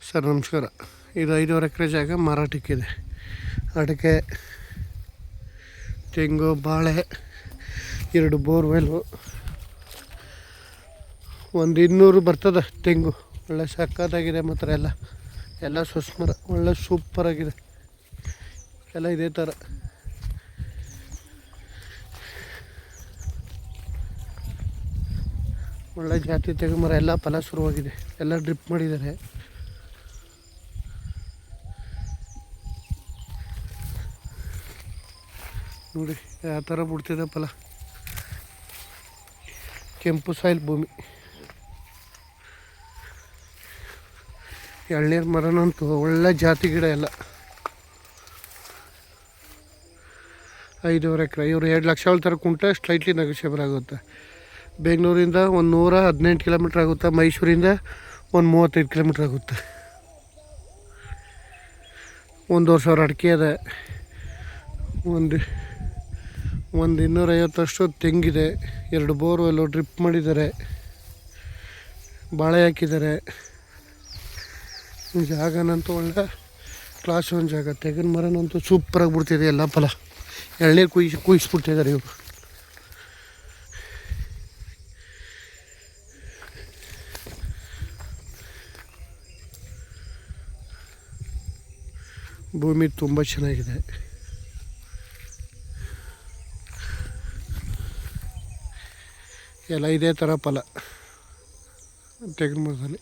Sir ನಮಸ್ಕಾರ. ಇದು 5.5 ಎಕರೆ ಜಾಗ ಮಾರಾಟಕ್ಕಿದೆ. ಅಡಿಕೆ, ತೆಂಗು, ಬಾಳೆ, 2 ಬೋರ್ವೆಲ್ಲು, ಒಂದು 200 ಬರ್ತದೆ. ತೆಂಗು ಒಳ್ಳೆ ಸಕ್ಕತ್ತಾಗಿದೆ. ಮಾತ್ರ ಎಲ್ಲ ಸುಸ್ಮರ ಒಳ್ಳೆ ಸೂಪರಾಗಿದೆ. ಎಲ್ಲ ಇದೇ ಥರ ಒಳ್ಳೆ ಜಾತಿ ತೆಂಗು ಮರ. ಎಲ್ಲ ಫಲ ಶುರುವಾಗಿದೆ. ಎಲ್ಲ ಡ್ರಿಪ್ ಮಾಡಿದ್ದಾರೆ. ನೋಡಿ ಯಾವ ಥರ ಬಿಡ್ತಿದೆ ಫಲ. ಕೆಂಪು ಸಾಯಿಲ್ ಭೂಮಿ. ಎಳ್ನೀರು ಮರನಂತೂ ಒಳ್ಳೆ ಜಾತಿ ಗಿಡ. ಎಲ್ಲ 5.5 ಎಕರೆ. ಇವರು 2 ಲಕ್ಷ ಹೇಳ್ತಾರೆ ಕುಂಟೆ. ಸ್ಲೈಟ್ಲಿ ನೆಗೋಷಿಯಬಲ್ ಆಗುತ್ತೆ. ಬೆಂಗಳೂರಿಂದ ಒಂದು 118 ಕಿಲೋಮೀಟ್ರ್ ಆಗುತ್ತೆ. ಮೈಸೂರಿಂದ ಒಂದು 35 ಕಿಲೋಮೀಟ್ರ್ ಆಗುತ್ತೆ. 1,000 ಅಡಿಕೆ ಇದೆ. ಒಂದು 250 ತೆಂಗಿದೆ. 2 ಬೋರ್ವೆಲ್ಲು ಡ್ರಿಪ್ ಮಾಡಿದ್ದಾರೆ. ಬಾಳೆ ಹಾಕಿದ್ದಾರೆ. ಜಾಗನಂತೂ ಒಳ್ಳೆ ಕ್ಲಾಸ್ ಒಂದು ಜಾಗ. ತೆಂಗಿನ ಮರನಂತೂ ಸೂಪರಾಗಿ ಬಿಡ್ತಿದೆ. ಎಲ್ಲ ಫಲ ಎಳ್ನೀರು ಕುಯ್ಸ್ಬಿಟ್ಟಿದ್ದಾರೆ ಇವರು. ಭೂಮಿ ತುಂಬ ಚೆನ್ನಾಗಿದೆ. ಎಲ್ಲ ಇದೇ ಥರ ಫಲ ತೆಂಗಿನ ಮರದಲ್ಲಿ.